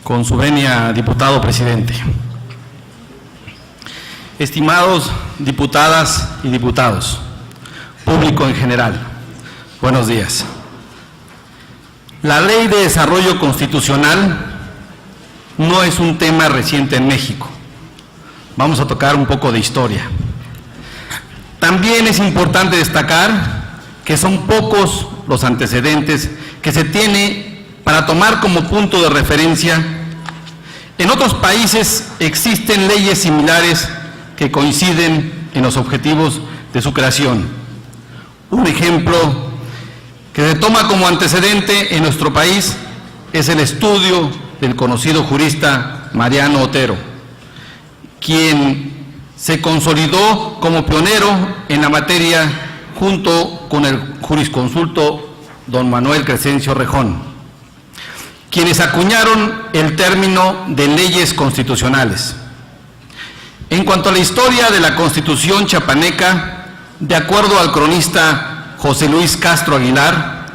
Con su venia, diputado presidente. Estimados diputadas y diputados, público en general, buenos días. La Ley de Desarrollo Constitucional no es un tema reciente en México. Vamos a tocar un poco de historia. También es importante destacar que son pocos los antecedentes que se tiene para tomar como punto de referencia. En otros países existen leyes similares que coinciden en los objetivos de su creación. Un ejemplo que se toma como antecedente en nuestro país es el estudio del conocido jurista Mariano Otero, quien se consolidó como pionero en la materia junto con el jurisconsulto don Manuel Crescencio Rejón, quienes acuñaron el término de leyes constitucionales. En cuanto a la historia de la Constitución chiapaneca, de acuerdo al cronista José Luis Castro Aguilar,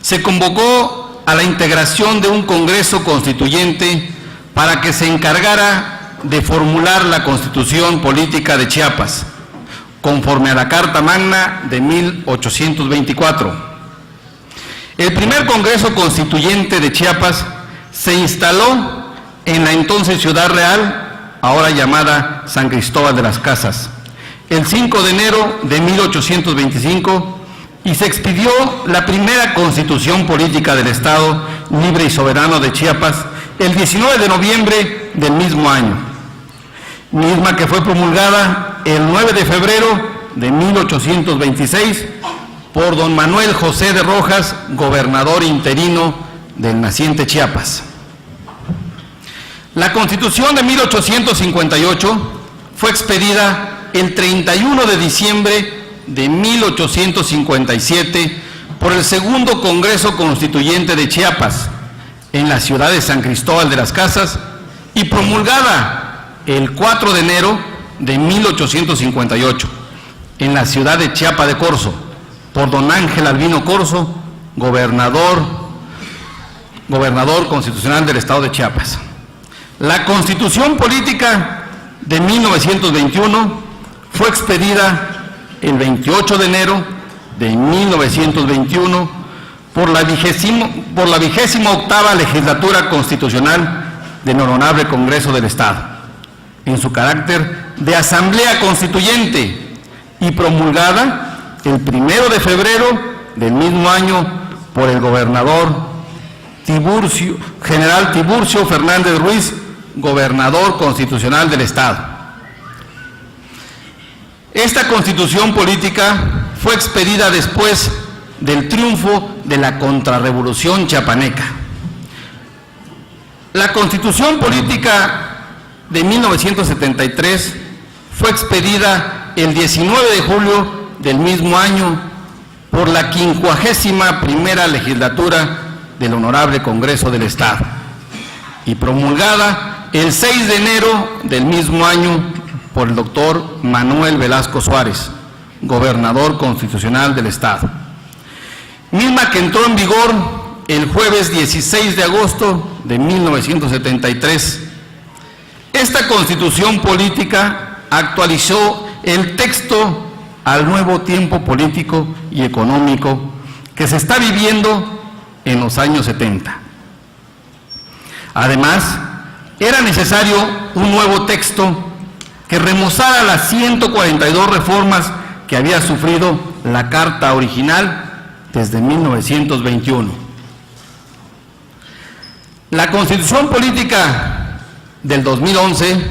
se convocó a la integración de un Congreso Constituyente para que se encargara de formular la Constitución Política de Chiapas, conforme a la Carta Magna de 1824. El primer Congreso Constituyente de Chiapas se instaló en la entonces Ciudad Real, ahora llamada San Cristóbal de las Casas, el 5 de enero de 1825, y se expidió la primera Constitución Política del Estado Libre y Soberano de Chiapas el 19 de noviembre del mismo año, misma que fue promulgada el 9 de febrero de 1826 por don Manuel José de Rojas, gobernador interino del naciente Chiapas. La Constitución de 1858 fue expedida el 31 de diciembre de 1857 por el Segundo Congreso Constituyente de Chiapas, en la ciudad de San Cristóbal de las Casas, y promulgada el 4 de enero de 1858, en la ciudad de Chiapa de Corzo, por don Ángel Albino Corzo, gobernador constitucional del estado de Chiapas. La Constitución Política de 1921 fue expedida el 28 de enero de 1921 por la 28ª Legislatura Constitucional del Honorable Congreso del Estado, en su carácter de Asamblea Constituyente, y promulgada el 1 de febrero del mismo año por el gobernador general Tiburcio Fernández Ruiz, gobernador constitucional del Estado. Esta Constitución Política fue expedida después del triunfo de la contrarrevolución chiapaneca. La Constitución Política de 1973 fue expedida el 19 de julio del mismo año por la 51ª Legislatura del Honorable Congreso del Estado, y promulgada el 6 de enero del mismo año por el doctor Manuel Velasco Suárez, gobernador constitucional del Estado, misma que entró en vigor el jueves 16 de agosto de 1973. Esta Constitución Política actualizó el texto al nuevo tiempo político y económico que se está viviendo en los años 70. Además, era necesario un nuevo texto que remozara las 142 reformas que había sufrido la Carta original desde 1921. La Constitución Política del 2011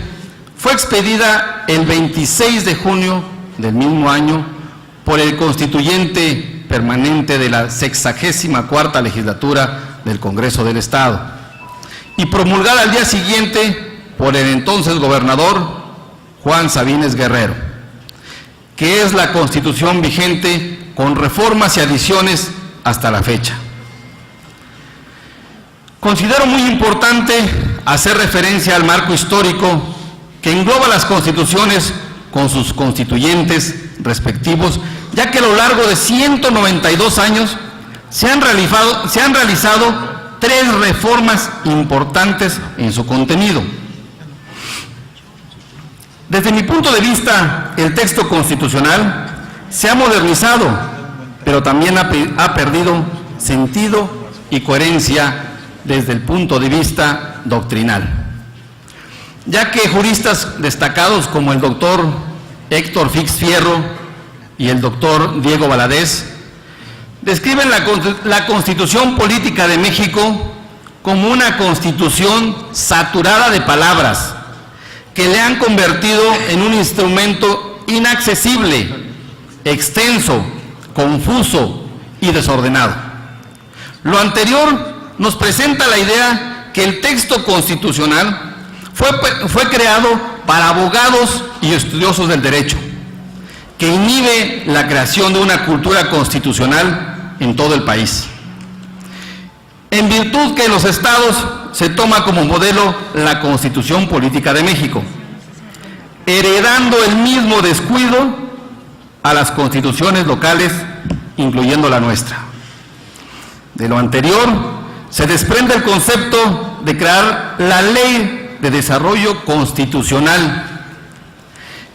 fue expedida el 26 de junio del mismo año por el constituyente permanente de la 64ª Legislatura del Congreso del Estado, y promulgada al día siguiente por el entonces gobernador Juan Sabines Guerrero, que es la Constitución vigente con reformas y adiciones hasta la fecha. Considero muy importante hacer referencia al marco histórico que engloba las constituciones con sus constituyentes respectivos, ya que a lo largo de 192 años se han realizado 3 reformas importantes en su contenido. Desde mi punto de vista, el texto constitucional se ha modernizado, pero también ha perdido sentido y coherencia desde el punto de vista doctrinal, ya que juristas destacados como el doctor Héctor Fix Fierro y el doctor Diego Valadez describen la Constitución Política de México como una constitución saturada de palabras que le han convertido en un instrumento inaccesible, extenso, confuso y desordenado. Lo anterior nos presenta la idea que el texto constitucional fue creado para abogados y estudiosos del derecho, que inhibe la creación de una cultura constitucional en todo el país. En virtud que en los estados se toma como modelo la Constitución Política de México, heredando el mismo descuido a las constituciones locales, incluyendo la nuestra. De lo anterior, se desprende el concepto de crear la Ley de Desarrollo Constitucional,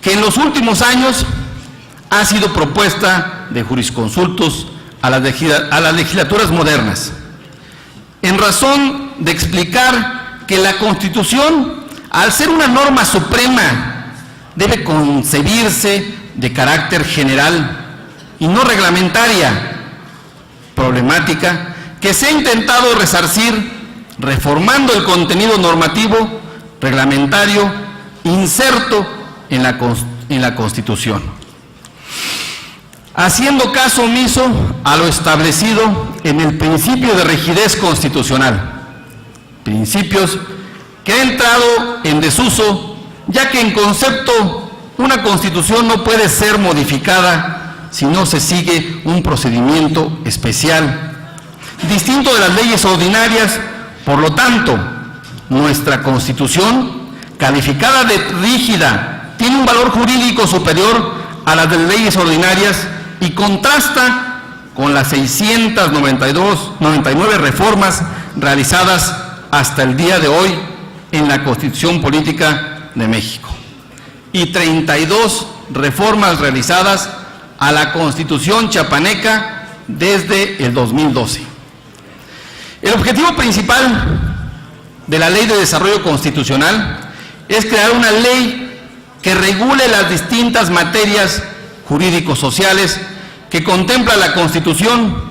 que en los últimos años ha sido propuesta de jurisconsultos a las legislaturas modernas, en razón de explicar que la Constitución, al ser una norma suprema, debe concebirse de carácter general y no reglamentaria, problemática que se ha intentado resarcir reformando el contenido normativo reglamentario inserto en la Constitución, haciendo caso omiso a lo establecido en el principio de rigidez constitucional, principios que han entrado en desuso, ya que en concepto una Constitución no puede ser modificada si no se sigue un procedimiento especial, distinto de las leyes ordinarias. Por lo tanto, nuestra Constitución, calificada de rígida, tiene un valor jurídico superior a las de leyes ordinarias y contrasta con las 699 reformas realizadas hasta el día de hoy en la Constitución Política de México y 32 reformas realizadas a la Constitución Chiapaneca desde el 2012. El objetivo principal de la Ley de Desarrollo Constitucional es crear una ley que regule las distintas materias jurídico-sociales que contempla la Constitución.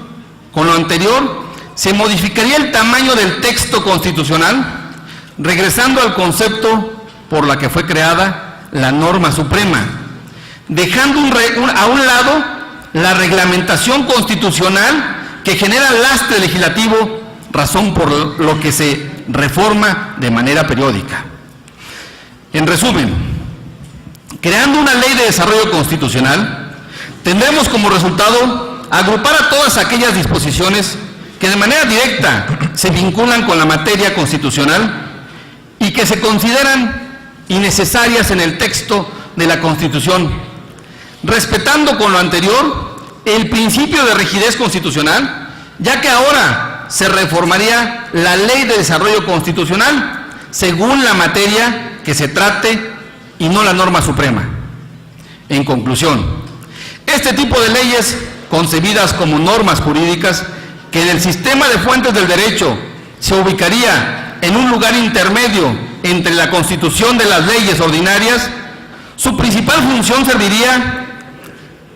Con lo anterior, se modificaría el tamaño del texto constitucional, regresando al concepto por la que fue creada la norma suprema, dejando a un lado la reglamentación constitucional que genera lastre legislativo, razón por lo que se reforma de manera periódica. En resumen, creando una ley de desarrollo constitucional, tendremos como resultado agrupar a todas aquellas disposiciones que de manera directa se vinculan con la materia constitucional y que se consideran innecesarias en el texto de la Constitución, respetando con lo anterior el principio de rigidez constitucional, ya que ahora se reformaría la Ley de Desarrollo Constitucional según la materia que se trate y no la norma suprema. En conclusión, este tipo de leyes concebidas como normas jurídicas que en el sistema de fuentes del derecho se ubicaría en un lugar intermedio entre la Constitución de las leyes ordinarias, su principal función serviría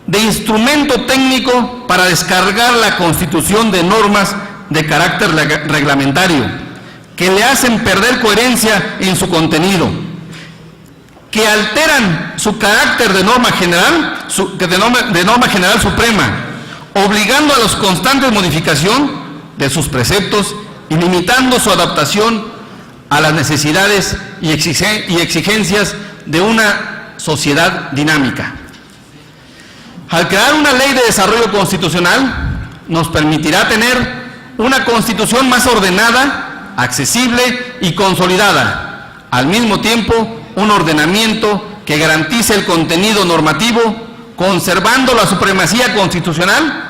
de instrumento técnico para descargar la Constitución de normas de carácter reglamentario, que le hacen perder coherencia en su contenido, que alteran su carácter de norma general, de norma general suprema, obligando a la constante modificación de sus preceptos y limitando su adaptación a las necesidades y exigencias de una sociedad dinámica. Al crear una ley de desarrollo constitucional, nos permitirá tener una Constitución más ordenada, accesible y consolidada. Al mismo tiempo, un ordenamiento que garantice el contenido normativo, conservando la supremacía constitucional,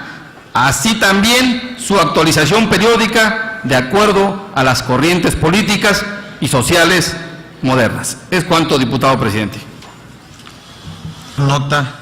así también su actualización periódica de acuerdo a las corrientes políticas y sociales modernas. Es cuanto, diputado presidente. Nota.